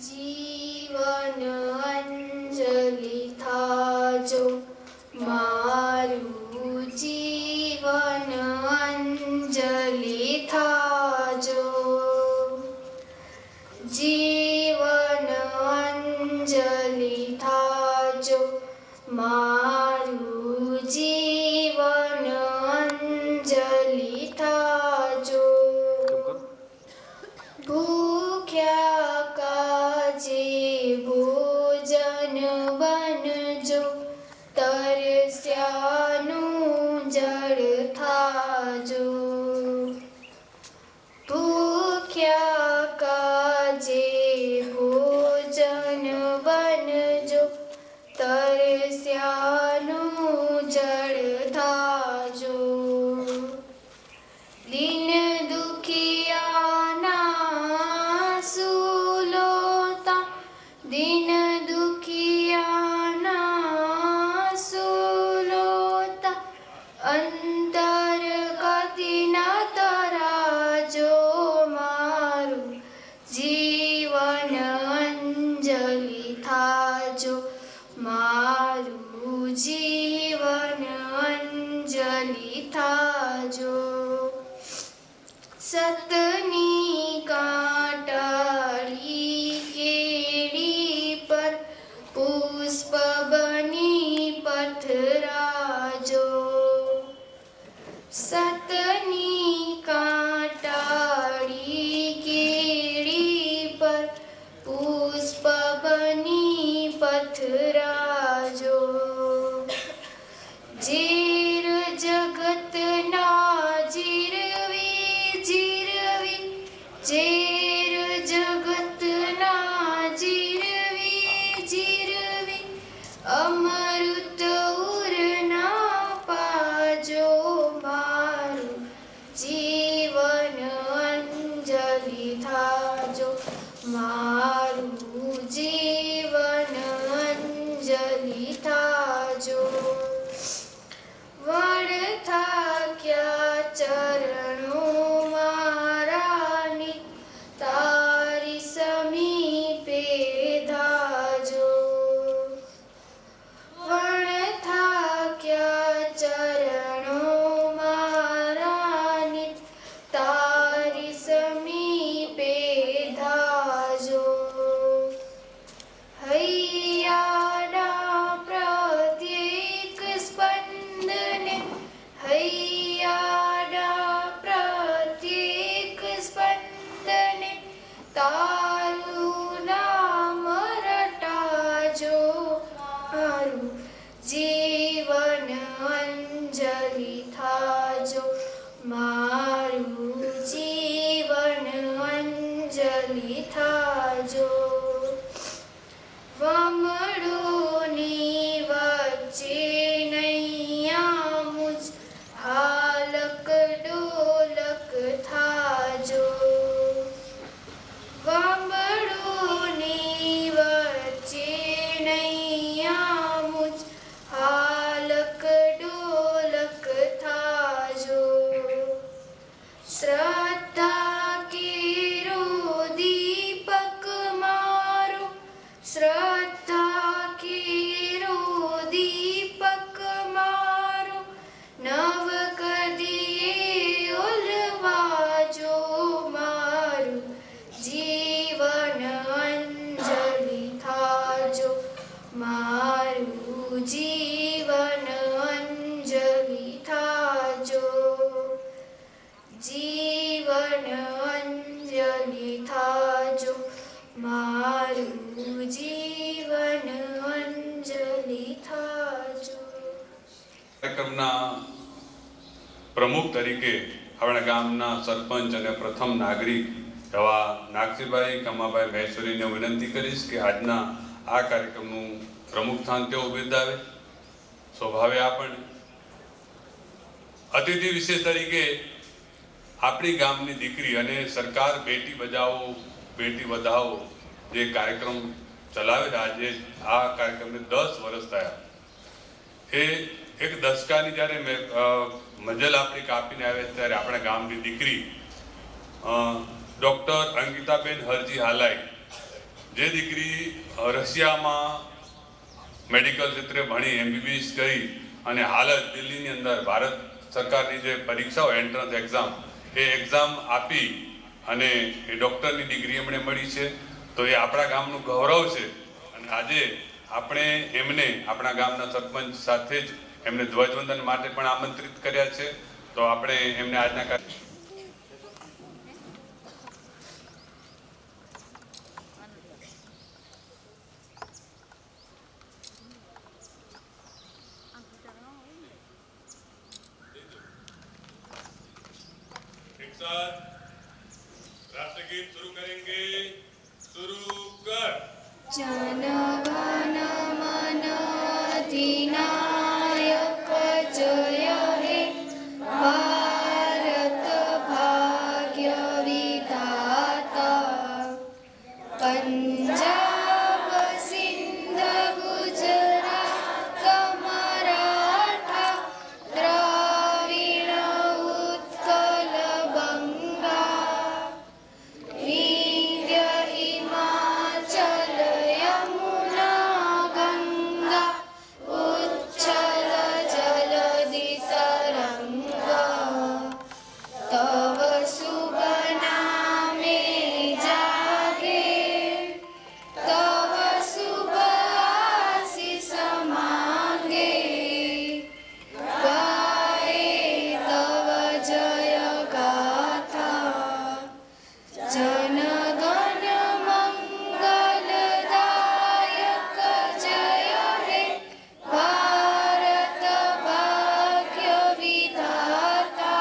જીવન અંજલિ થાજો, મારું જીવન અંજલિ થાજો. જીવન અંજલિ થાજો, મારું જીવન અંજલિ થાજો. ભૂખ્યા કાજે ભોજન બનજો, તરસ્યાનું જળ થાજો. ભૂખ્યા કાજે ભોજન બનજો, તરસ્યાનું જળ થાજો. દિન દુખિયાના સુલોતા, દિન દુખિયાના સુલોતા, અંતર કતિના તરાજો, મારું જીવન અંજલિ થાજો, મારું જીવન અંજલિ થાજો. સતની કાંટાળી કેડી પર પુષ્પ બની પથરાજો. સતની કાંટાળી કેડી પર પુષ્પ બની પથરાજો. જીર જગતના જીરવી જીરવી, ઝેર જગતના જીરવી જીરવી, અમૃત ઉરના પાજો, મારું જીવન અંજલિ થાજો, મારું જીવન અંજલિ થાજો. વળથાક્યા ચરણો મારાની, તારી સમીપે ધાજો. વળથાક્યા ચરણો મારાની, તારી સમીપે ધાજો. હૈયાના પ્રત્યેક સ્પંદને, હૈયાના પ્રત્યેક સ્પંદને, તારું નામ રટાજો, મારું જીવન અંજલિ થાજો, મારું જીવન અંજલિ થાજો. વમળોની વચ્ચે નૈયા મુજ હાલક ડોલક થાજો. વમળોની વચ્ચે નૈયા મુજ હાલક ડોલક થાજો. શ્રદ્ધા કેરો દીપક મારો, શ્રદ્ધા કેરો દીપક મારો, નવ કદીએ ઓલવાજો, મારું જીવન અંજલિ થાજો, મારું જીવન અંજલિ થાજો. જીવન અંજલિ થાજો, મારું જીવન અંજલિ થાજો. કાર્યક્રમના પ્રમુખ તરીકે આપણા ગામના સરપંચ અને પ્રથમ નાગરિક એવા નાગજીભાઈ કમાભાઈ મહેશ્વરીને વિનંતી કરીશ કે આજના આ કાર્યક્રમનું પ્રમુખ સ્થાન તેઓ બિરદાવે. સ્વભાવે આપણે અતિથિ વિશેષ તરીકે આપણી ગામની દીકરી અને સરકાર બેટી બચાવો બેટી વધાવો જે કાર્યક્રમ ચલાવે છે, આજે આ કાર્યક્રમને 10 વર્ષ થયા. એ એક દશકાની જ્યારે મજલ આપણી કાપીને આવે ત્યારે આપણા ગામની દીકરી ડૉક્ટર અંકિતાબેન હરજી હાલાઈ જે દીકરી રશિયામાં મેડિકલ ક્ષેત્રે ભણી MBBS કરી અને હાલ જ દિલ્હીની અંદર ભારત સરકારની જે પરીક્ષાઓ એન્ટ્રન્સ એક્ઝામ એ એક્ઝામ આપી અને એ ડૉક્ટરની ડિગ્રી એમણે મળી છે, તો એ આપણા ગામનું ગૌરવ છે. અને આજે આપણે એમને આપણા ગામના સરપંચ સાથે જ એમને ધ્વજવંદન માટે પણ આમંત્રિત કર્યા છે. તો આપણે એમને આજના राष्ट्रगीत शुरू करेंगे. शुरू कर. जन गण मन अधिनायक जय हे भारत भाग्य विधाता. पंजाब सिंध गुजरात मराठा द्रविड़ उत्कल बंगा विंध्य हिमाचल यमुना गंगा उच्छल जलधि तरंगा. तव शुभ नामे जागे तव शुभ आशीष मांगे. गाए तव जय गाथा. जन गण मंगलदायक जय हे भारत भाग्य विधाता.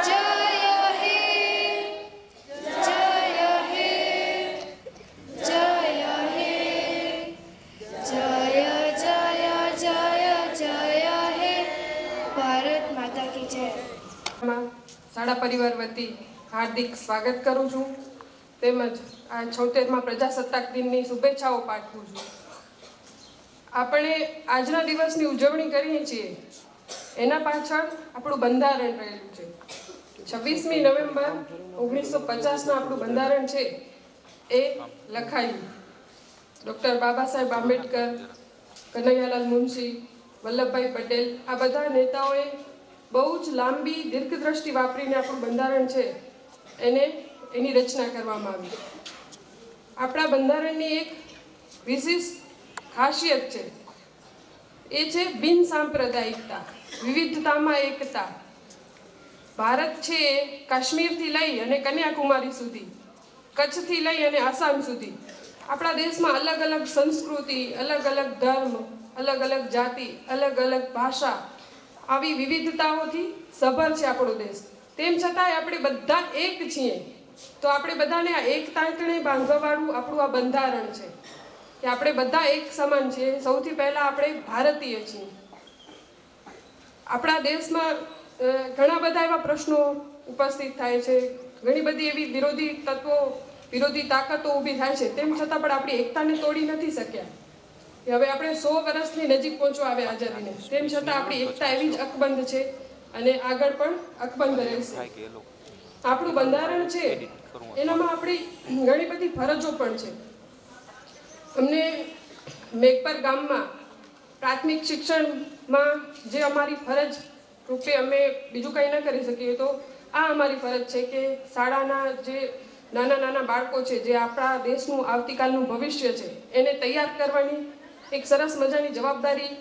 जय हे जय हे जय हे जय जय जय जय हे. भारत माता की जय. માં શાળા પરિવાર વતી હાર્દિક સ્વાગત કરું છું, તેમજ આ 76મા પ્રજાસત્તાક દિનની શુભેચ્છાઓ પાઠવું છું. આપણે આજના દિવસની ઉજવણી કરીએ છીએ એના પાછળ આપણું બંધારણ રહેલું છે. 26મી નવેમ્બર 1950ના આપણું બંધારણ છે એ લખાયું. ડૉક્ટર બાબા સાહેબ આંબેડકર, કનૈયાલાલ મુનશી, વલ્લભભાઈ પટેલ આ બધા નેતાઓએ બહુ જ લાંબી દીર્ઘદ્રષ્ટિ વાપરીને આપણું બંધારણ છે એની રચના કરવામાં આવી. આપણા બંધારણની એક વિશિષ્ટ ખાસિયત છે, એ છે બિન સાંપ્રદાયિકતા, વિવિધતામાં એકતા. ભારત છે એ કાશ્મીરથી લઈ અને કન્યાકુમારી સુધી, કચ્છથી લઈ અને આસામ સુધી આપણા દેશમાં અલગ અલગ સંસ્કૃતિ, અલગ અલગ ધર્મ, અલગ અલગ જાતિ, અલગ અલગ ભાષા, આવી વિવિધતાઓથી સભર છે આપણો દેશ. તેમ છતાંય આપણે બધા એક છીએ. તો આપણે બધાને આ એક તાંતણે બાંધવાવાળું આપણું આ બંધારણ છે કે આપણે બધા એક સમાન છીએ. સૌથી પહેલાં આપણે ભારતીય છીએ. આપણા દેશમાં ઘણા બધા એવા પ્રશ્નો ઉપસ્થિત થાય છે, ઘણી બધી એવી વિરોધી તત્વો, વિરોધી તાકાતો ઊભી થાય છે. તેમ છતાં પણ આપણી એકતાને તોડી નથી શક્યા. હવે આપણે 100 વર્ષની નજીક પહોંચવા આવે આઝાદીને, તેમ છતાં આપણી એકતા એવી જ અકબંધ છે અને આગળ પણ અકબંધ રહેશે. આપણું બંધારણ છે એનામાં આપણી ઘણી બધી ફરજો પણ છે. અમને મેઘપર ગામમાં પ્રાથમિક શિક્ષણમાં જે અમારી ફરજ રૂપે અમે બીજું કંઈ ન કરી શકીએ, તો આ અમારી ફરજ છે કે શાળાના જે નાના નાના બાળકો છે, જે આપણા દેશનું આવતીકાલનું ભવિષ્ય છે, એને તૈયાર કરવાની એક સરસ મજાની જવાબદારી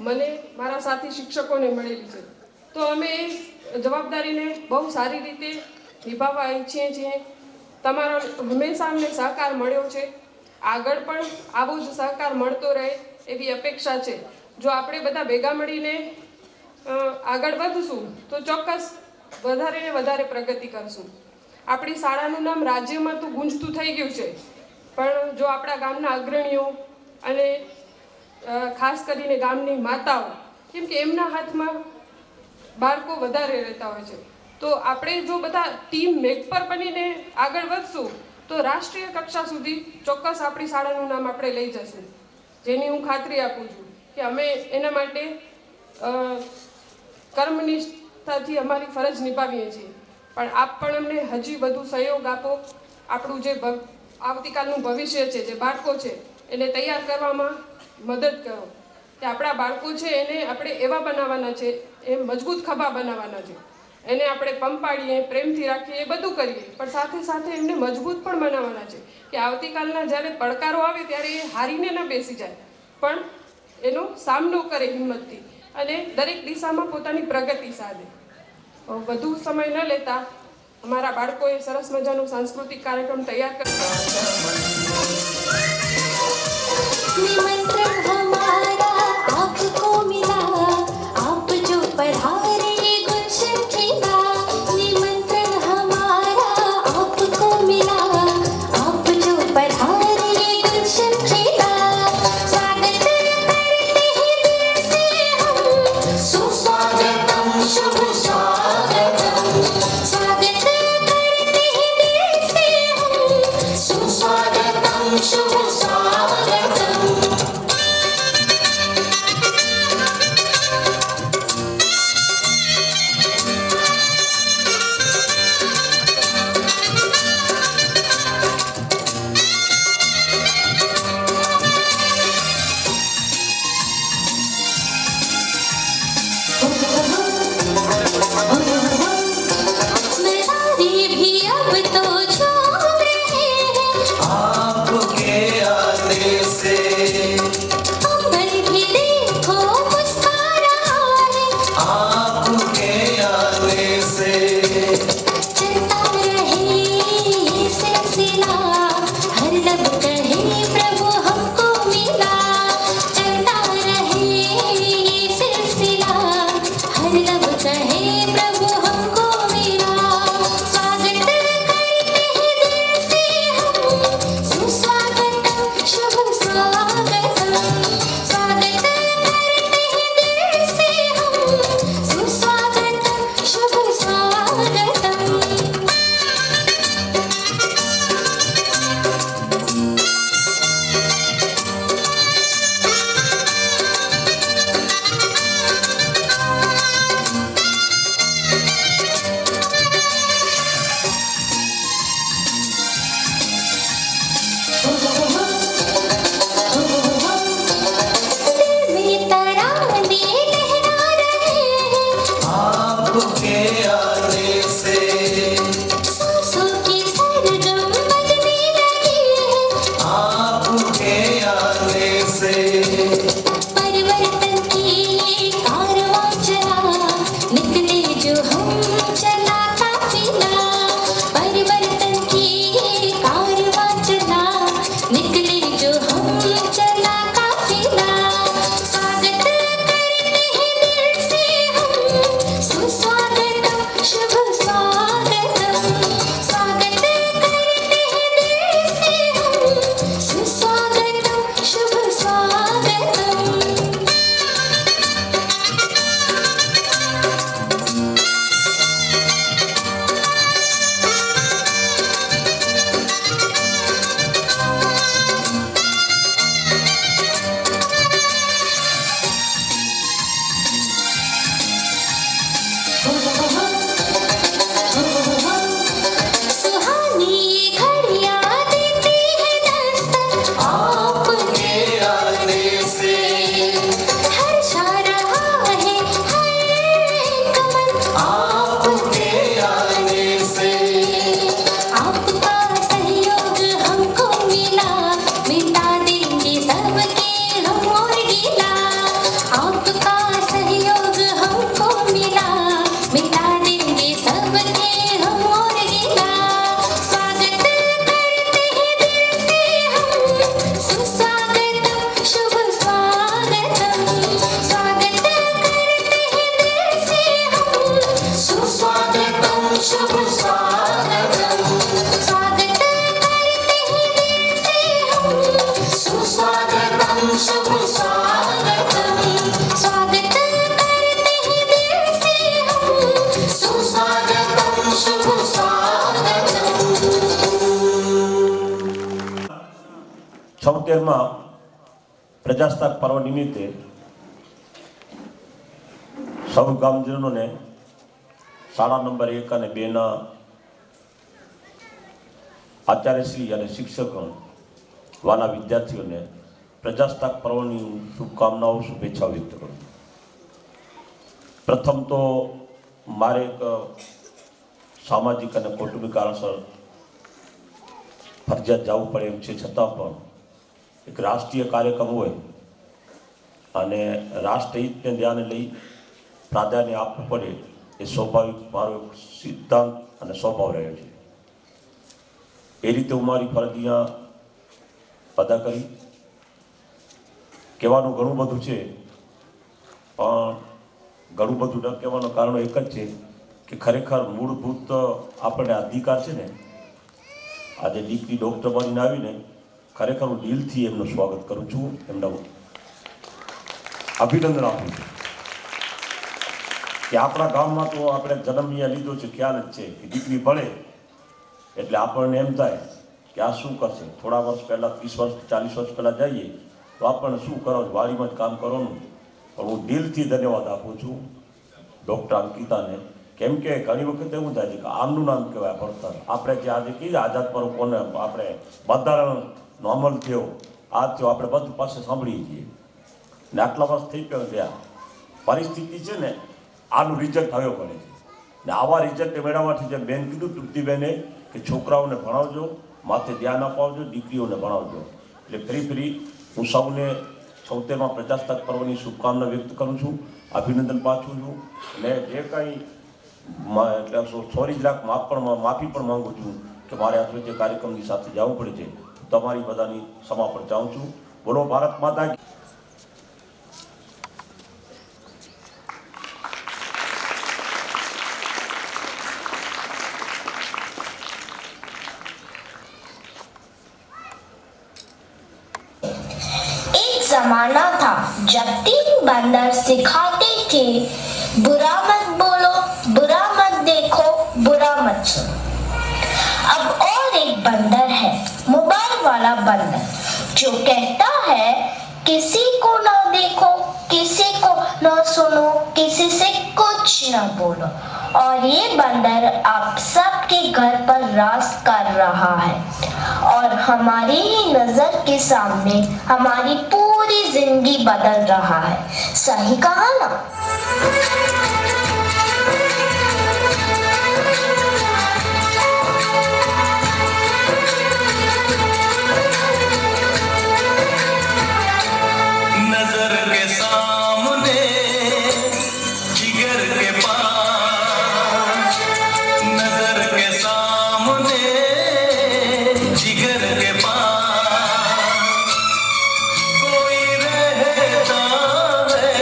મને મારા સાથી શિક્ષકોને મળેલી છે. તો અમે એ જવાબદારીને બહુ સારી રીતે નિભાવવા ઈચ્છીએ છીએ. તમારો હંમેશા અમને સહકાર મળ્યો છે, આગળ પણ આવો જ સહકાર મળતો રહે એવી અપેક્ષા છે. જો આપણે બધા ભેગા મળીને આગળ વધશું તો ચોક્કસ વધારે ને વધારે પ્રગતિ કરશું. આપણી શાળાનું નામ રાજ્યમાં તો ગુંજતું થઈ ગયું છે, પણ જો આપણા ગામના અગ્રણીઓ અને ખાસ કરીને ગામની માતાઓ, કેમ કે એમના હાથમાં બાળકો વધારે રહેતા હોય છે, તો આપણે જો બધા ટીમ મેઘપર બનીને આગળ વધશું તો રાષ્ટ્રીય કક્ષા સુધી ચોક્કસ આપણી શાળાનું નામ આપણે લઈ જશું, જેની હું ખાતરી આપું છું કે અમે એના માટે કર્મનિષ્ઠાથી અમારી ફરજ નિભાવીએ છીએ. પણ આપ પણ અમને હજી વધુ સહયોગ આપો. આપણું જે આવતીકાલનું ભવિષ્ય છે, જે બાળકો છે એને તૈયાર કરવામાં મદદ કરો. કે આપણા બાળકો છે એને આપણે એવા બનાવવાના છે, એ મજબૂત ખભા બનાવવાના છે, એને આપણે પંપાડીએ, પ્રેમથી રાખીએ, એ બધું કરીએ, પણ સાથે સાથે એમને મજબૂત પણ બનાવવાના છે કે આવતીકાલના જ્યારે પડકારો આવે ત્યારે એ હારીને ન બેસી જાય, પણ એનો સામનો કરે હિંમતથી અને દરેક દિશામાં પોતાની પ્રગતિ સાધે. વધુ સમય ન લેતા અમારા બાળકોએ સરસ મજાનો સાંસ્કૃતિક કાર્યક્રમ તૈયાર કર્યો. निमंत्रण हमारा आपको मिला, आप जो पधारे गुलशन खिला. निमंत्रण हमारा आपको मिला, आप जो पधारे गुलशन खिला. स्वागत करते हैं दिल से हम, सुस्वागतम शुभ स्वागतम. स्वागत करते हैं दिल से हम, सुस्वागतम शुभ स्वागतम. मरारी भी अब तो झूम रहे हैं आपके आने से. अंबर भी देखो मुस्कुरा रहा है. आपके आने से चलता रहे ये सिलसिला, हर लब कहे प्रभु हमको मिला. चलता रहे ये सिलसिला, हर लब कहे प्रभु हमको मिला. स्वागत करते हैं दिल से हम, सुस्वागतम शुभ स्वागतम. स्वागत करते हैं दिल से हम, सुस्वागतम शुभ स्वागतम. दिल में तराने लहरा रहे हैं आपके आने से सांसों की सरगम बजने लगी है. आपके आने से परिवर्तन की कारवां चला, निकले जो हम चला काफिला. परिवर्तन की कारवां चला, निकले जो हम चला काफिला. स्वागत करते हैं दिल से हम, सुस्वागतम शुभ स्वागतम. स्वागत करते हैं दिल से हम, सुस्वागतम शुभ स्वागतम. सुहानी घड़ियां देती है दस्तक आपके आने से हर्षा रहा है हर एक मन. आपके आने से आपका सहयोग हमको मिला, मिटा देंगे सबके हम और गिला. आपका सहयोग हमको मिला, मिटा देंगे सबके हम और गिला. स्वागत करते हैं दिल से हम, सुस्वागतम शुभ स्वागतम. स्वागत करते हैं दिल से हम, सुस्वागतम शुभ स्वागतम. स्वागत करते हैं दिल से हम, सुस्वागतम शुभ स्वागतम. स्वागत करते हैं दिल से हम, सुस्वागतम शुभ स्वागतम. 76મા પ્રજાસત્તાક પર્વ નિમિત્તે સૌ ગામજનોને શાળા નંબર 1 અને 2ના આચાર્યશ્રી અને શિક્ષકો, વાલા વિદ્યાર્થીઓને પ્રજાસત્તાક પર્વની શુભકામનાઓ, શુભેચ્છાઓ વ્યક્ત કરું. પ્રથમ તો મારે એક સામાજિક અને કૌટુંબિક કારણસર ફરજિયાત જવું પડે એમ છે, છતાં પણ એક રાષ્ટ્રીય કાર્યક્રમ હોય અને રાષ્ટ્રહિતને ધ્યાને લઈ પ્રાધાન્ય આપવું પડે એ સ્વાભાવિક મારો એક સિદ્ધાંત અને સ્વભાવ રહ્યો છે. એ રીતે હું મારી ફરજ અહીંયા અદા કરી. કહેવાનું ઘણું બધું છે, પણ ઘણું બધું ન કહેવાનું કારણ એક જ છે કે ખરેખર મૂળભૂત આપણે અધિકાર છે ને, આજે દીકરી ડૉક્ટર બનીને આવીને ખરેખર હું દિલથી એમનું સ્વાગત કરું છું, એમના અભિનંદન આપું છું કે આપણા ગામમાં તો આપણે જન્મ અહીંયા લીધો છે, ખ્યાલ જ છે કે દીકરી ભણે એટલે આપણને એમ થાય કે આ શું કરશે. થોડા વર્ષ પહેલાં 30 વર્ષ 40 વર્ષ પહેલાં જઈએ તો આપણને શું કરવાનું, વાડીમાં જ કામ કરવાનું. પણ હું દિલથી ધન્યવાદ આપું છું ડૉક્ટર અંકિતાને, કેમ કે ઘણી વખત એવું થાય છે કે આમનું નામ કહેવાય ભણતર. આપણે જે આજે કહીએ આઝાદ પર કોને આપણે બંધારણનો અમલ થયો, આ થયો, આપણે બધું પાસે સાંભળીએ છીએ ને આટલા વર્ષ થઈ ગયા. પરિસ્થિતિ છે ને આનું રિઝલ્ટ હવે પડે છે ને આવા રિઝલ્ટ મેળવવાથી જેમ બેન કીધું તૃપ્તિબેને કે છોકરાઓને ભણાવજો, માથે ધ્યાન અપાવજો, દીકરીઓને ભણાવજો. એટલે ફરી હું સૌને 76મા પ્રજાસત્તાક પર્વની શુભકામના વ્યક્ત કરું છું, અભિનંદન પાછું છું. અને જે કંઈ એટલે સોરી જરાક માફી પણ માગું છું કે મારે આ જે કાર્યક્રમની સાથે જવું પડે છે. તમારી બધાની ક્ષમા પણ ચાહું છું. બોલો ભારત માતા કી. जमाना था जब 3 बंदर सिखाते थे, बुरा मत बोलो, बुरा मत देखो, बुरा मत सुनो. अब और एक बंदर है, मोबाइल वाला बंदर, जो कहता है किसी को ना देखो, किसी को ना सुनो, किसी से कुछ ना बोलो. और ये बंदर आप सबके घर पर राज कर रहा है और हमारी ही नजर के सामने हमारी पूरी जिंदगी बदल रहा है. सही कहा ना? नजर के सामने जिगर के पास, नजर के सामने जिगर के पास कोई रहता है,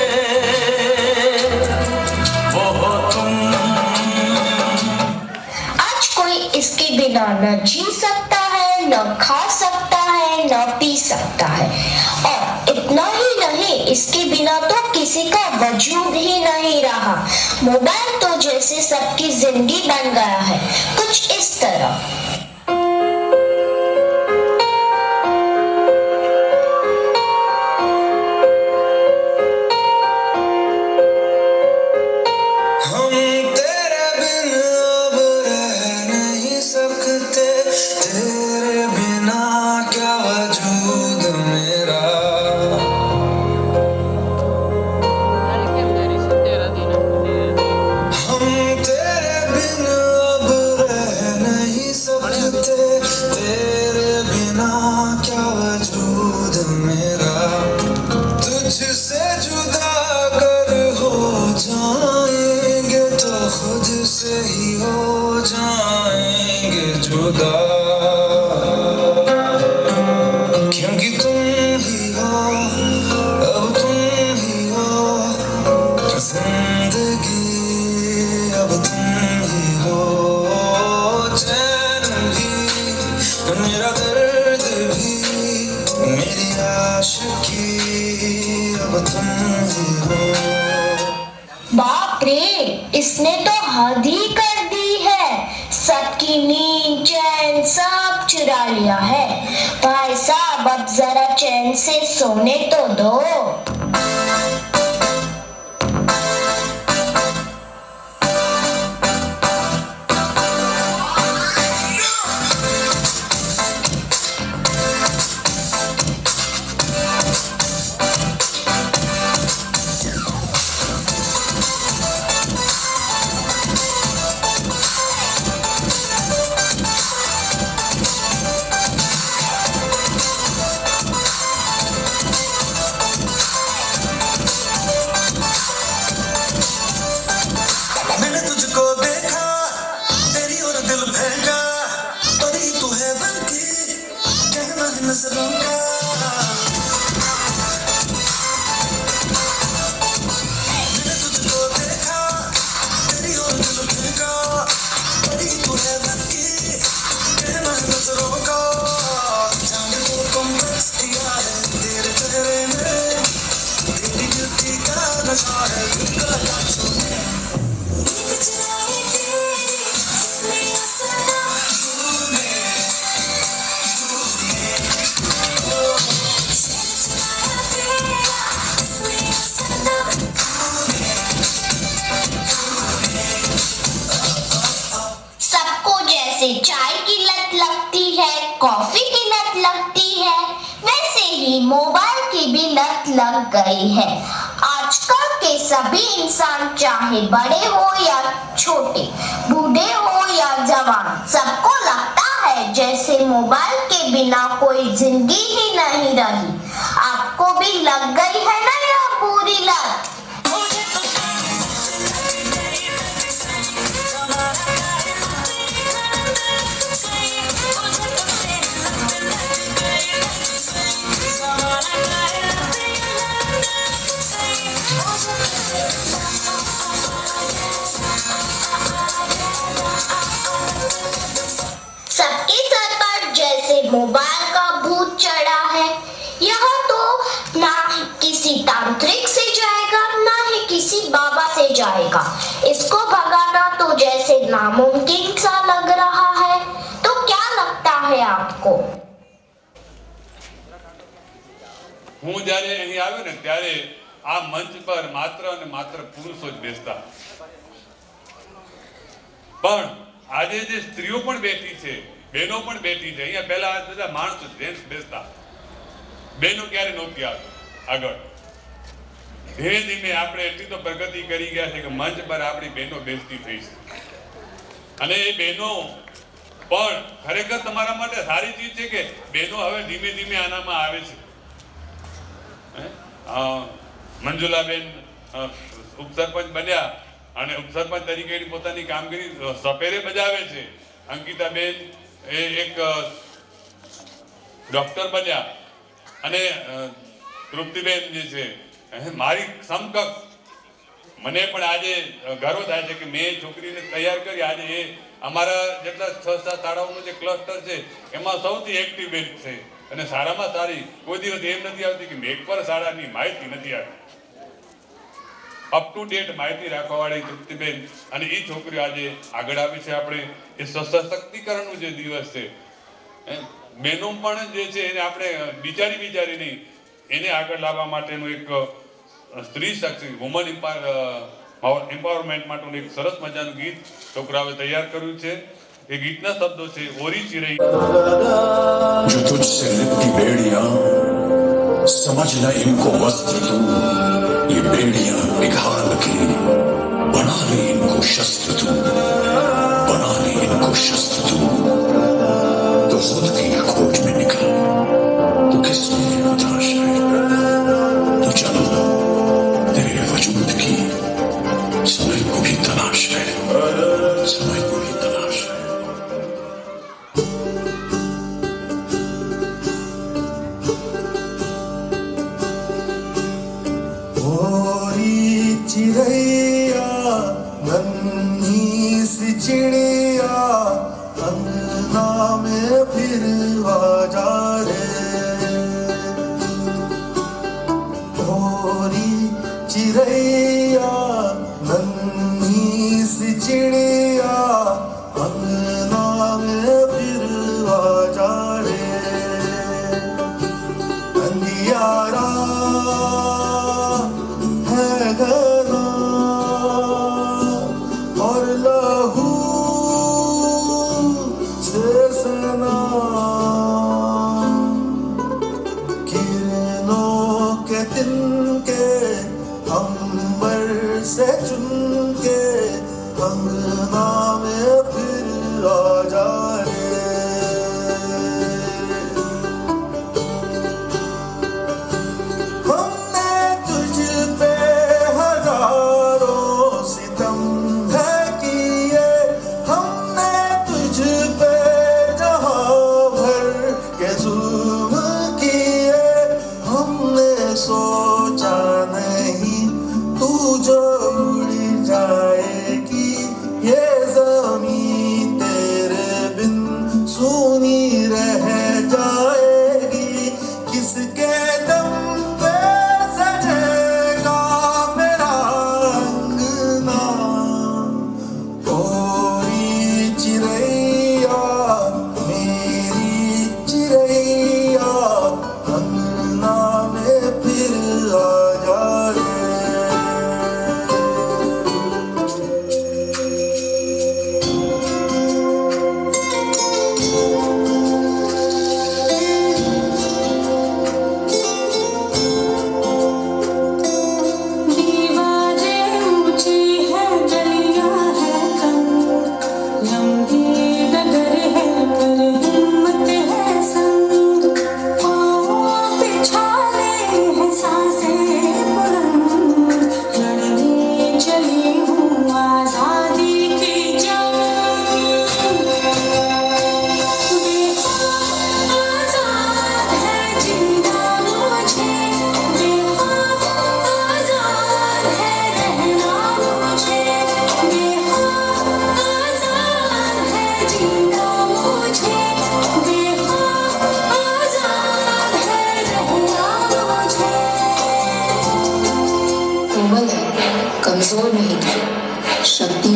वो तुम. आज कोई इसके बिना न जी सकता है, न खा सकता है, न पी सकता है. और इतना ही नहीं, इसके बिना तो किसी का वजूद ही नहीं रहा. मोबाइल तो जैसे सबकी जिंदगी बन गया है, कुछ इस तरह. हम तेरे बिन अब रह नहीं सकते, तेरे बिना क्या वजूद मेरा. हम तेरे बिन अब रह नहीं सकते, तेरे बिना क्या वजूद मेरा. तुझसे जुदा अगर हो जाएंगे तो खुद से ही हो जाएंगे जुदा. क्योंकि तुम ही हो, अब तुम ही हो जिंदगी, अब तुम ही हो चैन भी, मेरा दर्द भी, मेरी आशिकी, अब तुम ही हो. बाप रे, इसने तो हद ही कर दी है. सबकी नींद चैन सब चुरा लिया है. भाई साहब अब जरा चैन से सोने तो दो. कॉफी की लत लगती है, वैसे ही मोबाइल की भी लत लग गई है। आजकल के सभी इंसान, चाहे बड़े हो या छोटे, बूढ़े हो या जवान, सबको लगता है जैसे मोबाइल के बिना कोई जिंदगी ही नहीं रही। आपको भी लग गई है ना यह पूरी लत? सबके सर पर जैसे मोबाइल का भूत चढ़ा है। यह तो ना किसी तांत्रिक से जाएगा, ना ही किसी बाबा से जाएगा। इसको भगाना तो जैसे नामुमकिन सा लग रहा है। तो क्या लगता है आपको? હું જ્યારે અહીં આવ્યો ને ત્યારે આ મંચ પર માત્ર અને માત્ર પુરુષો જ બેસતા, પણ આજે જે સ્ત્રીઓ પણ બેઠી છે, બહેનો પણ બેઠી છે, અહીંયા પહેલા બધા માણસો જેન્ટ્સ બેસતા, બહેનો ક્યારે નહોતી આવતી આગળ। ધીમે ધીમે આપણે એટલી તો પ્રગતિ કરી ગયા છે કે મંચ પર આપણી બહેનો બેસતી થઈ છે, અને એ બહેનો પણ ખરેખર તમારા માટે સારી ચીજ છે કે બહેનો હવે ધીમે ધીમે આનામાં આવે છે। મંજુલાબેન ઉપસરપંચ બન્યા અને ઉપસરપંચ તરીકે પોતાની કામગીરી સપેરે બજાવે છે। અંકિતાબેન એ એક ડોક્ટર બન્યા, અને તૃપ્તિબેન જે છે મારી સમકક્ષ, મને પણ આજે ગર્વ થાય છે કે મેં છોકરીને તૈયાર કરી। આજે એ અમારા જેટલા 6-7 શાળાઓનું જે ક્લસ્ટર છે એમાં સૌથી એક્ટિવ બેન છે, અને સારામાં સારી કોઈ દિવસ એમ નથી આવતી કે મેઘ પર શાળાની માહિતી નથી આપી। અપ ટુ ડેટ માહિતી રાખવાવાળી તૃપ્તિબેન અને એ છોકરીઓ આજે આગળ આવી છે। આપણે એ સશક્તિકરણનો જે દિવસ છે, બહેનો પણ જે છે એને આપણે બિચારી નહીં, એને આગળ લાવવા માટેનું એક સ્ત્રી શક્તિ, વુમન એમ્પાવરમેન્ટ માટેનું એક સરસ મજાનું ગીત છોકરાઓએ તૈયાર કર્યું છે। એ ગીતના શબ્દો છે ઓરી ચિરઈ। जो तुझसे लिपटी बेड़ियां, समझना इनको वस्त्र तू, ये बेड़ियां निकाल के बना ले इनको शस्त्र तू, बना ले इनको शस्त्र तू। तो खुद की खोज में निकल, तो किसने बताश है, तो चलो तेरे वजूद की समय को भी तलाश है, समय को भी तलाश है। चिड़ैया नन्ही सी चिड़िया अंगना में फिर आ जा रे। गोरी चिड़ैया नन्ही सी चिड़िया अंगना में फिर आ जा रे। अंधियारा है घना और लहू से सना, किरणों के तिनके अंबर से चुनके अंगना में फिर आ जा रे। हमने तुझ पे हजारों सितम है किए, हमने तुझ पे जहां भर के जुल्म किए। हमने सोचा नहीं तू जो उड़ जाएगी,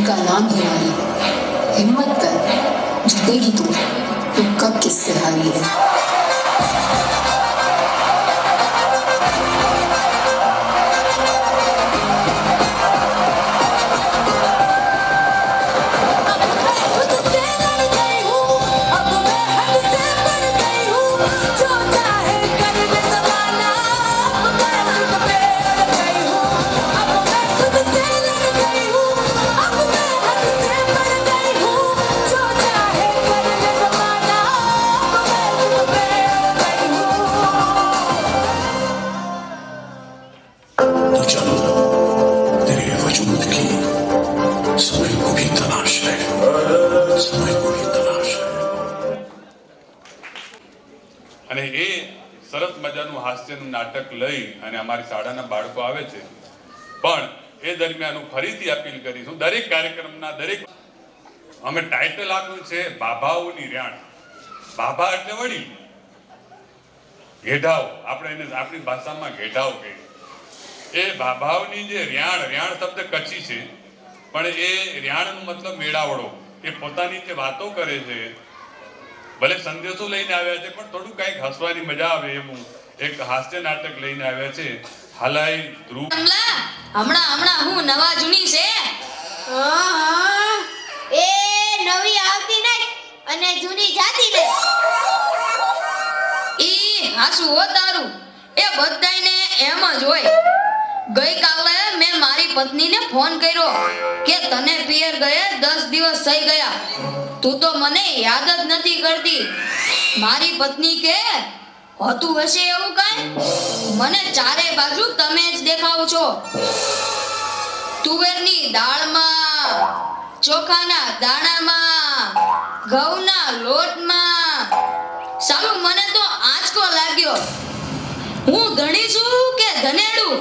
का नाम है नारी, हिम्मत कर, जीतेगी तू कब किससे हारी है। तो चल, तेरे वजूद की समय को भी तलाश है, समय को भी तलाश है। અને એ સરસ મજાનું હાસ્યનું નાટક લઈ અને અમારી શાળાના બાળકો આવે છે. પણ એ દરમિયાન હું ફરીથી અપીલ કરીશું, દરેક કાર્યક્રમના દરેક અમે ટાઇટલ આપ્યું છે બાભાઓની રાણ. બાભા એટલે વડીલ, ઘેઢાઓ, આપણે એને આપણી ભાષામાં ઘેઢાઓ કહીએ. એ બાભાઓની જે ર્યાણ શબ્દ કચ્છી છે, પણ એ ર્યાણનો મતલબ મેળાવડો. એ પોતાની જે વાતો કરે છે, ભલે સંદેશો લઈને આવ્યા છે, પણ થોડું કંઈક હસવાની મજા આવે એવું એક હાસ્ય નાટક લઈને આવ્યા છે. હાલાઈ ધ્રુવ હમણાં હું નવા જૂની છે. એ નવી આવતી નહીં અને જૂની જાતી નહીં. ઈ હાસુ હો તારું, એ બધાયને એમ જ હોય. ગઈકાલે મેં મારી પત્નીને ફોન કર્યો કે તને પિયર ગયે 10 દિવસ થઈ ગયા, તું તો મને યાદ જ નથી કરતી. મારી પત્ની કે હોતું હશે એવું કાંઈ, મને ચારે બાજુ તમે જ દેખાવ છો. તુવેરની દાળમાં, ચોખાના દાણામાં, ઘઉંના લોટમાં. સાલું મને તો આંચકો લાગ્યો. હું ધણી છું કે ધનેડું?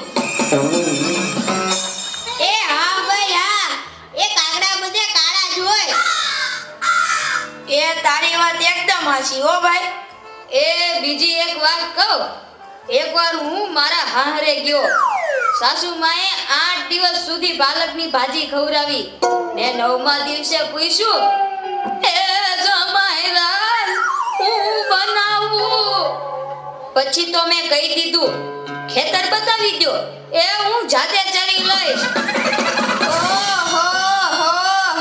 એ હા ભાઈ હા, એ કાગડા બધે કાળા જ હોય. એ તારી વાત એકદમ હાચી હો ભાઈ. એ બીજી એક વાત કહું. એકવાર હું મારા હાહરે ગયો. સાસુમાએ 8 દિવસ સુધી પાલકની ભાજી ખવડાવી ને 9મા દિવસે પૂછ્યું, એ જમાઈલાલ હું બનાવું? પછી તો મેં કહી દીધું, ખેતર બતાવી દો, એ હું જાતે ચડી લઈશ. ઓહો હો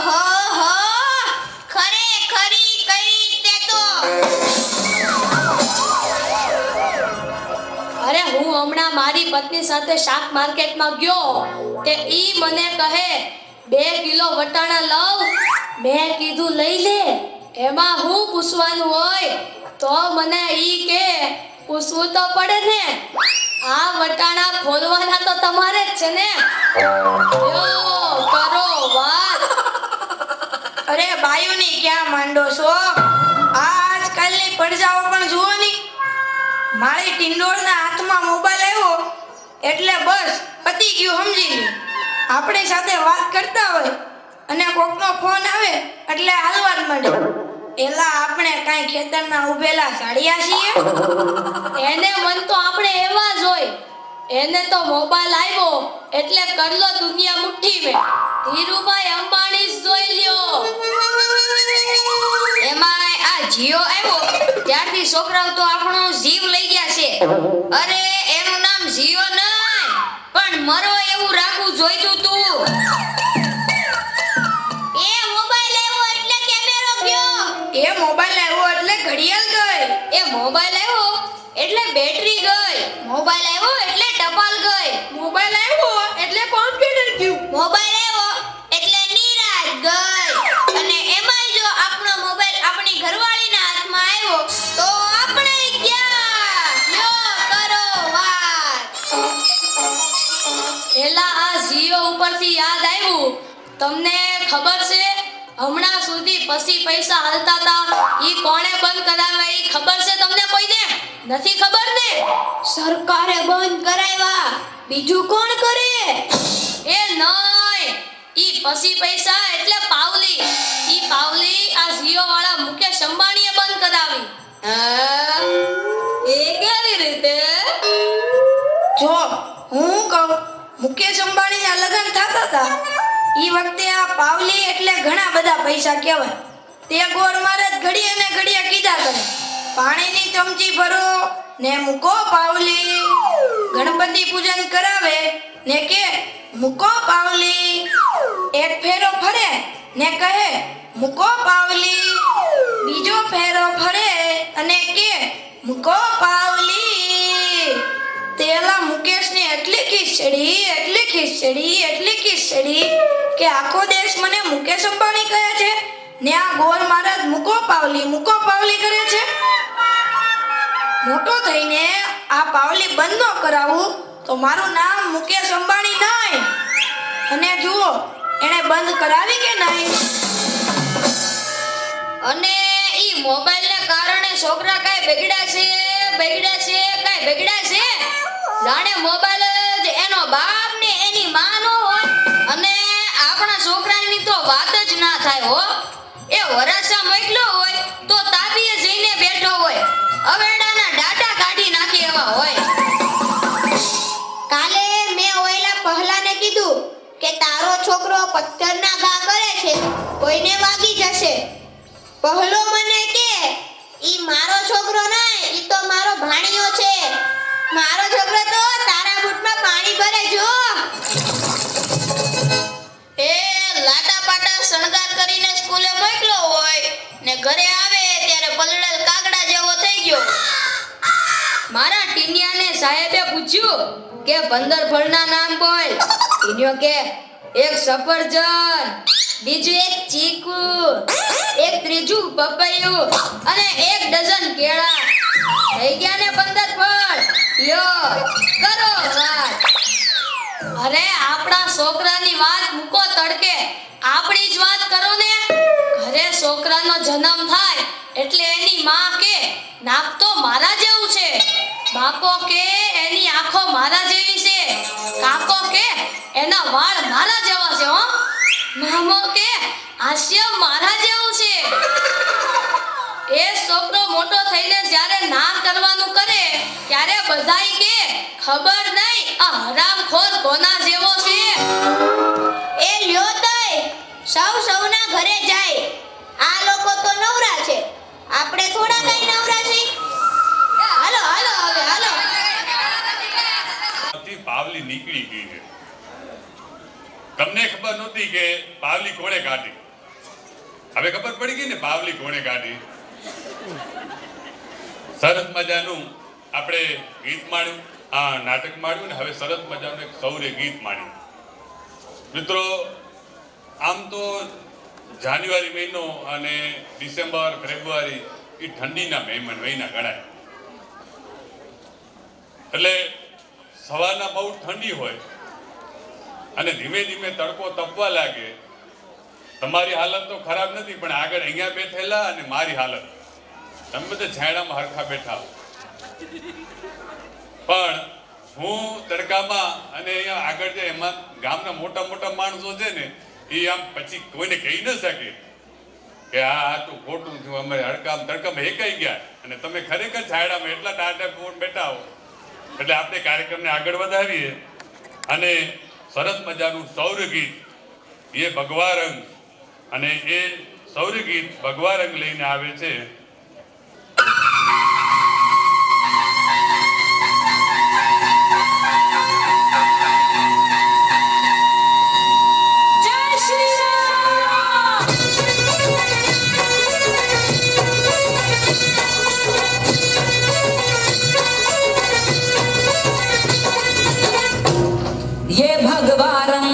હો હો, ખરેખરી કરી તે તો. અરે હું હમણાં મારી પત્ની સાથે શાક માર્કેટમાં ગયો તે ઈ મને કહે 2 કિલો વટાણા લાવ. મેં કીધું લઈ લે, એમાં હું પૂછવાનું હોય? તો મને ઈ કે પૂછવું તો પડે ને, આ વટાણા ફોલવાના તો તમારે જ છે ને. યો કરો વાત. અરે બાયુની ક્યાં માંડો છો? આજકાલની પડજાઓ પણ જુઓ ની. મારી ટિંડોળના હાથમાં મોબાઈલ આવ્યો એટલે બસ પતી ગયું, સમજી લ્યો. આપણી સાથે વાત કરતા હોય અને કોકનો ફોન આવે એટલે હાલવા જ મળે. એલા આપણે કાંઈ ખેતરના ઉભેલા સાડિયા છીએ? એને મન તો આપણે એવા જ હોય. એને તો મોબાઈલ આવ્યો એટલે કરલો દુનિયા મુઠ્ઠી મેં. ધીરુભાઈ અંબાણી જ જોઈ લ્યો. એમાં આ જીઓ આવ્યો ત્યારથી છોકરાઓ તો આપણો જીવ લઈ ગયા છે. અરે એનું નામ જીઓ નહીં, પણ મરો એવું રાખવું જોઈતું તું. એ મોબાઈલ આવ્યો એટલે કેમેરો ગયો. એ મોબાઈલ આવ્યો એટલે ઘડિયાળ ગઈ. એ મોબાઈલ આવ્યો એટલે બેટરી ગઈ. મોબાઈલ આવ્યો એટલે ટપાલ ગઈ. મોબાઈલ આવ્યો એટલે કોમ્પ્યુટર ગયું. મોબાઈલ આવ્યો એટલે નિરાશ ગઈ. અને એમાં જો આપણો મોબાઈલ આપણી ઘરવાળીના હાથમાં આવ્યો તો આપણે ગયા. યો કરો વાત. એલા આ જીઓ ઉપરથી યાદ આવ્યું, તમને ખબર છે હમણાં સુધી પછી પૈસા હાલતા હતા ઈ કોણે બંધ કરાવ્યા? ઈ ખબર છે તમને કોઈને? નથી ખબર ને? સરકારે બંધ કરાવ્યા. બીજું કોણ કરે? એ નહીં, ઈ પછી પૈસા એટલે પાવલી. ઈ પાવલી આ જીઓ વાળા મુકેશ અંબાણીએ બંધ કરાવી. એ કેવી રીતે? જો હું કહું, મુકેશ અંબાણીના લગ્ન થતા હતા ઈ વખતે આ પાવલી એટલે ઘણા બધા પૈસા કહેવાય. તે ગોર મહારાજ ઘડીએ ને ઘડીએ કીધા કરે, પાણીની ચમચી ભરો ને મૂકો પાવલી. ગણપતિ પૂજન કરાવે ને કે મૂકો પાવલી. એક ફેરો ફરે ને કહે મૂકો પાવલી. બીજો ફેરો ફરે અને કે મૂકો પાવલી. તેલા મુકેશને એટલી ખીચડી કે આખો દેશ મને મુકેશ અંબાણી કહે છે ને આ ગોર મહારાજ મૂકો પાવલી કરે છે. મોટો થઈને આ પાવલી બંધ ન કરાવું તો મારું નામ મુકેશ અંબાણી નહીં. અને જુઓ એણે બંધ કરાવી કે નહીં. અને ઈ મોબાઈલને કારણે છોકરા કાંઈ બગડ્યા છે જાણે મોબાઈલ જ એનો બાપ ને એની માં નો હોય. અને આપણા છોકરાની તો વાત જ ના થાય હો. એ વરાસા મોકલ્યો હોય તો તાપીએ જઈને બેઠો હોય, અવેડાના ડાટા કાઢી નાખી એવા હોય. કાલે મેં ઓયલા પહેલાને કીધું કે તારો છોકરો પથ્થરના ઘા કરે છે, કોઈને વાગી જશે. પહેલો મને કે ઈ મારો છોકરો નહીં, ઈ તો મારો ભાણિયો છે. મારો છોકરો તો તારા બૂટમાં પાણી ભરે જો. એ લાટા પાટા શણગાર કરીને સ્કૂલે મોકલ્યો હોય ને ઘરે આવે ત્યારે પલળેલ કાગડા જેવો થઈ ગયો. મારા ટીનિયાને સાહેબે પૂછ્યું કે 15 ફળના નામ બોલ. ટીનિયો કે એક સફરજન, બીજું એક ચીકુ, એક ત્રીજું પપૈયું અને 1 ડઝન કેળા. થઈ ગયા ને 15 ફળ. લ્યો કરો વાત. અરે આપણા છોકરાની વાત મૂકો તડકે, આપણી જ વાત કરો ને. ઘરે છોકરાનો જન્મ થાય એટલે એની માં કે નાક તો મારા જેવું છે, બાપો કે એની આંખો મારા જેવી છે, કાકો કે એના વાળ મારા જેવા છે, મામો કે હાસ્ય મારા જેવું છે. એ છોકરો મોટો થઈને જ્યારે ના કરવાનું કરે ત્યારે બધાય કે ખબર નહીં આ હરામખોર કોના જેવો છે. એ લ્યો તોય સૌના ઘરે જાય. આ લોકો તો નવરા છે, આપણે થોડા કઈ નવરા છીએ. હાલો હવે હાલો. પાવલી નીકળી ગઈ છે. તમને ખબર નહોતી કે પાવલી કોણે કાઢી? હવે ખબર પડી ગઈ ને પાવલી કોણે કાઢી. સરસ મજાનું આપણે ગીત માણ્યું, નાટક માણ્યું ને હવે સરસ મજાનું એક સૌરે ગીત માણ્યું. મિત્રો, આમ તો જાન્યુઆરી મહિનો અને ડિસેમ્બર ફેબ્રુઆરી એ ઠંડીના મહિના ગણાય. એટલે સવારના બહુ ઠંડી હોય અને ધીમે ધીમે તડકો તપવા લાગે. તમારી હાલત તો ખરાબ નથી, પણ આગળ અહીંયા બેઠેલા અને મારી હાલત, તમે બધા છાંયડામાં હરખા બેઠા હો. પણ હું તડકામાં અને અહીંયા આગળ જે એમાં ગામના મોટા મોટા માણસો છે ને એ આમ પછી કોઈને કહી ન શકે કે આ તો ખોટું થયું, અમે તડકામાં હેકાઈ ગયા અને તમે ખરેખર છાંયડામાં એટલા ટાટા બેઠા હો. એટલે આપણે કાર્યક્રમને આગળ વધાવીએ અને સરસ મજાનું સૌર ગીત એ ભગવા રંગ, અને એ સૌર ગીત ભગવા રંગ લઈને આવે છે. ये भगवारम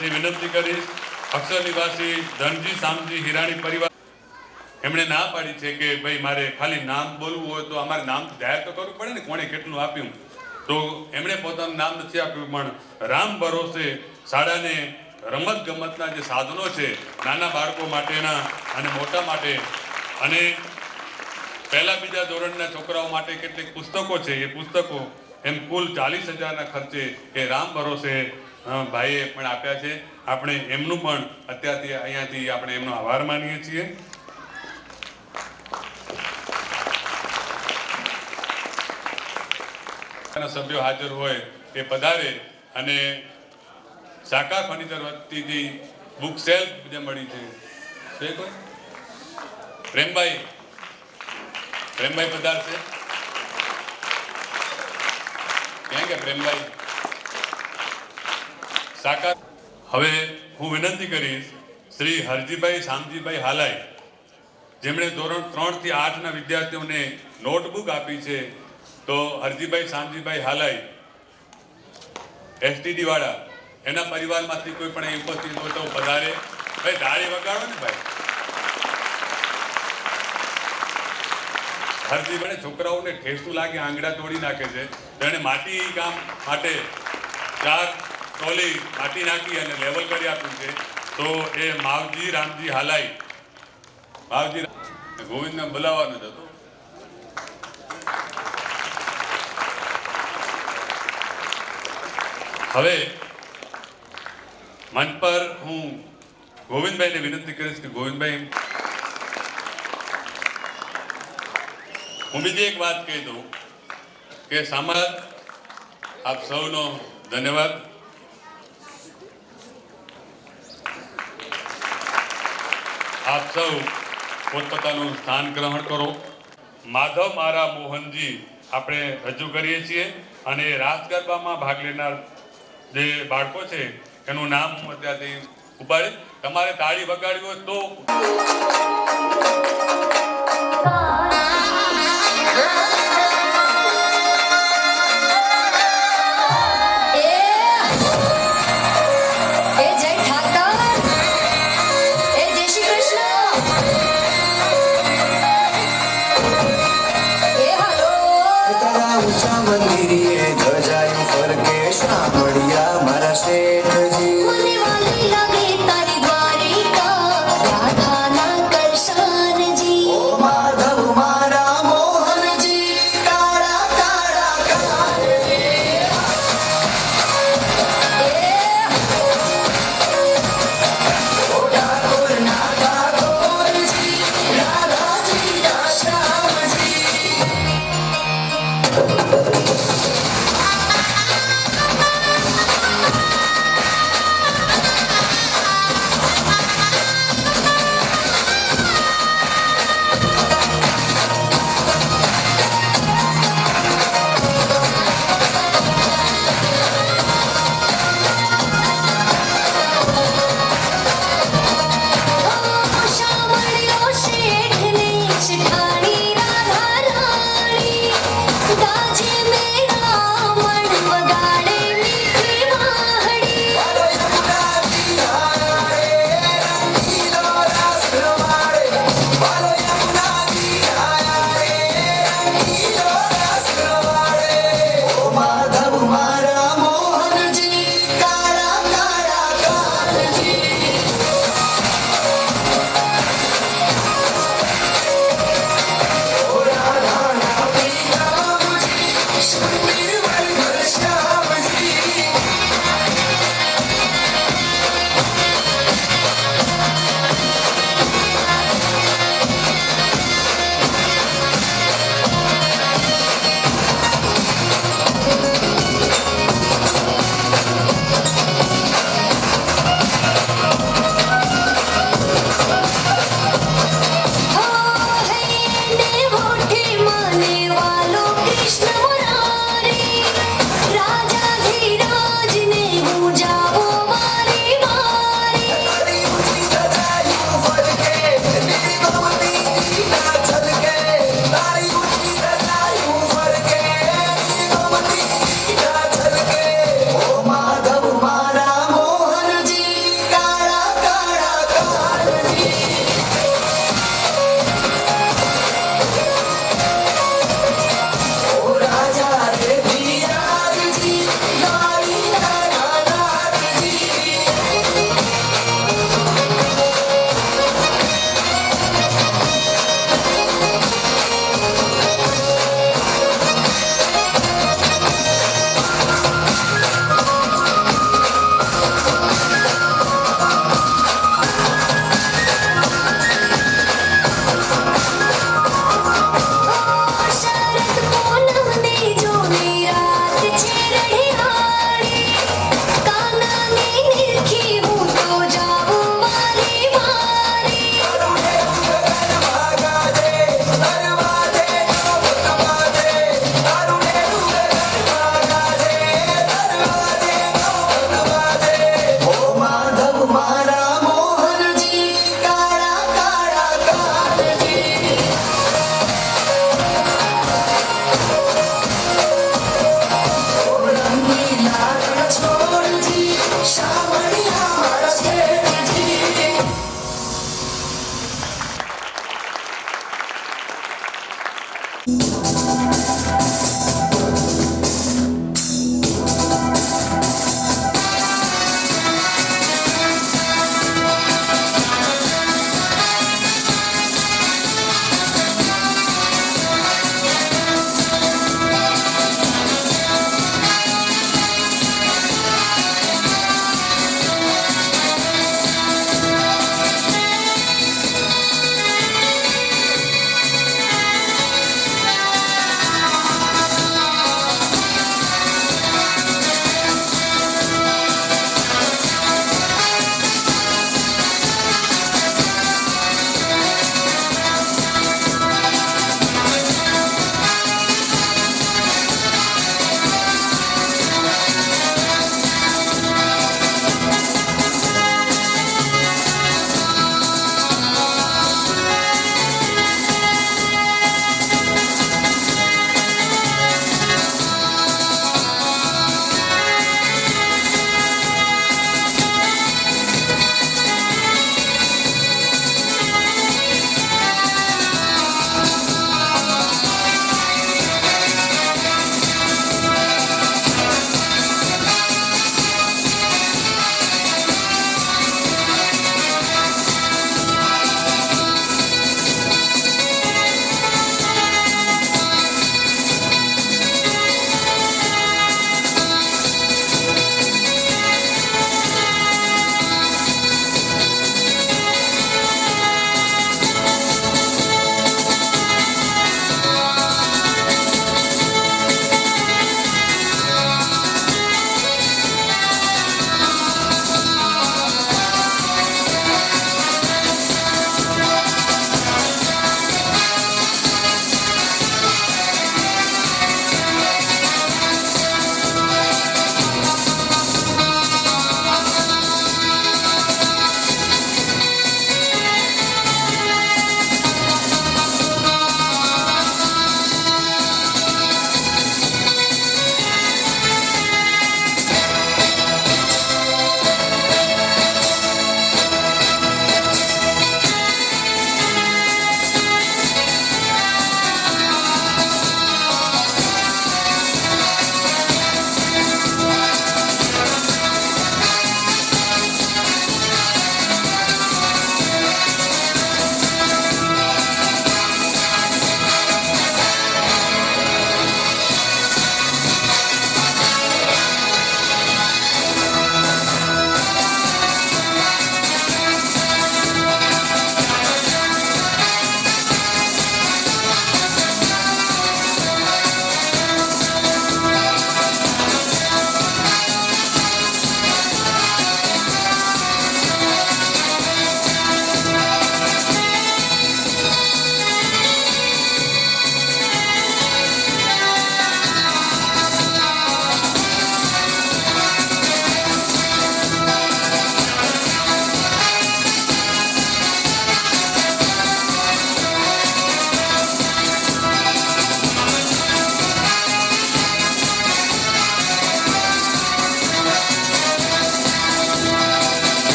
હૃદયથી વિનંતી કરીશ અક્ષર નિવાસી ધનજી શામજી હિરાણી પરિવાર એમણે ના પાડી છે કે ભાઈ મારે ખાલી નામ બોલવું હોય તો અમારે નામ જાહેર તો કરવું પડે ને કોણે કેટલું આપ્યું, તો એમણે પોતાનું નામ નથી આપ્યું, પણ રામ ભરોસે શાળાને રમત ગમતના જે સાધનો છે નાના બાળકો માટેના અને મોટા માટે અને પહેલા બીજા ધોરણના છોકરાઓ માટે કેટલીક પુસ્તકો છે, એ પુસ્તકો એમ કુલ 40,000ના ખર્ચે એ રામ ભરોસે ભાઈએ પણ આપ્યા છે. આપણે એમનું પણ અત્યારથી અહીંયાથી આપણે એમનો આભાર માનીએ છીએ. સભ્યો હાજર હોય એ પધારે અને સાકાર ફર્નિચર વતીથી બુક સેલ્ફ જે મળી છે કોઈ પ્રેમભાઈ પધારશે ક્યાં કે પ્રેમભાઈ સાકાર. હવે હું વિનંતી કરીશ શ્રી હરજીભાઈ શામજીભાઈ હાલાઈ જેમણે ધોરણ 3 થી 8ના વિદ્યાર્થીઓને નોટબુક આપી છે, તો હરજીભાઈ શામજીભાઈ હાલાઈ એસટીડી વાળા એના પરિવારમાંથી કોઈ પણ ઉપસ્થિત હોય તો પધારે. ભાઈ તાળી વગાડો ને ભાઈ. હરજીભાઈ છોકરાઓને ઠેસું લાગે આંગળા તોડી નાખે છે, તો એને માટી કામ માટે 4 ટોલી માટી નાખી અને લેવલ કરી આપ્યું છે. તો એ માવજી રામજી હાલાઈ માવજી ગોવિંદને બોલાવવાનો જ હતો. હવે મંચ પર હું ગોવિંદભાઈને વિનંતી કરીશ કે ગોવિંદભાઈ હું બીજી એક વાત કહી દઉં કે સમાજ આપ સૌનો ધન્યવાદ. આપ સૌ પોતપોતાનું સ્થાન ગ્રહણ કરો. માધવ મારા મોહનજી આપણે રજૂ કરીએ છીએ અને રાસ ગરબામાં ભાગ લેનાર જે બાળકો છે એનું નામ હું અત્યારથી ઉપાડીશ. તમારે તાળી વગાડવી હોય તો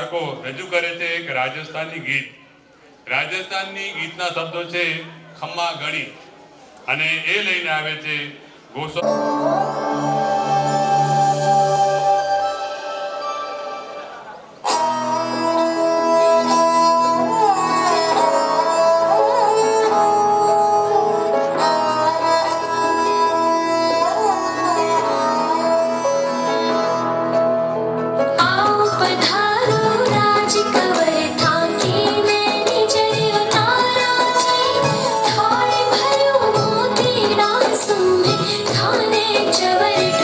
બાળકો રજૂ કરે છે એક રાજસ્થાની ગીત. રાજસ્થાનની ગીતના શબ્દો છે ખમ્મા ગળી, અને એ લઈને આવે છે ગોસો. थाने चवर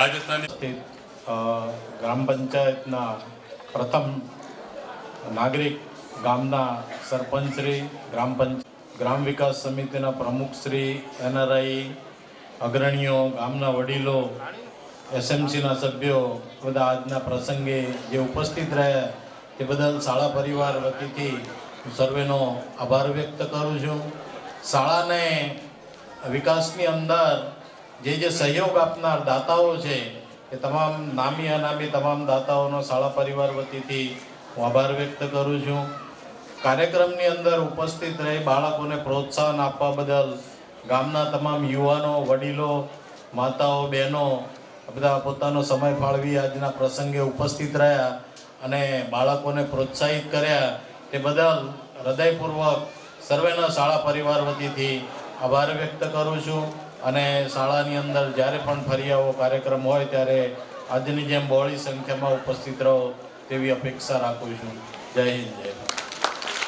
રાજસ્થાની ગ્રામ પંચાયતના પ્રથમ નાગરિક ગામના સરપંચશ્રી ગ્રામ વિકાસ સમિતિના પ્રમુખશ્રી NRI અગ્રણીઓ ગામના વડીલો SMCના સભ્યો બધા આજના પ્રસંગે જે ઉપસ્થિત રહ્યા તે બદલ શાળા પરિવાર વતીથી હું સર્વેનો આભાર વ્યક્ત કરું છું. શાળાને વિકાસની અંદર જે સહયોગ આપનાર દાતાઓ છે એ તમામ નામી અનામી તમામ દાતાઓનો શાળા પરિવાર વતીથી હું આભાર વ્યક્ત કરું છું. કાર્યક્રમની અંદર ઉપસ્થિત રહી બાળકોને પ્રોત્સાહન આપવા બદલ ગામના તમામ યુવાનો વડીલો માતાઓ બહેનો બધા પોતાનો સમય ફાળવી આજના પ્રસંગે ઉપસ્થિત રહ્યા અને બાળકોને પ્રોત્સાહિત કર્યા તે બદલ હૃદયપૂર્વક સર્વેના શાળા પરિવાર વતીથી આભાર વ્યક્ત કરું છું. અને શાળાની અંદર જ્યારે પણ ફરી આવો કાર્યક્રમ હોય ત્યારે આજની જેમ બહોળી સંખ્યામાં ઉપસ્થિત રહો તેવી અપેક્ષા રાખું છું. જય હિન્દ, જય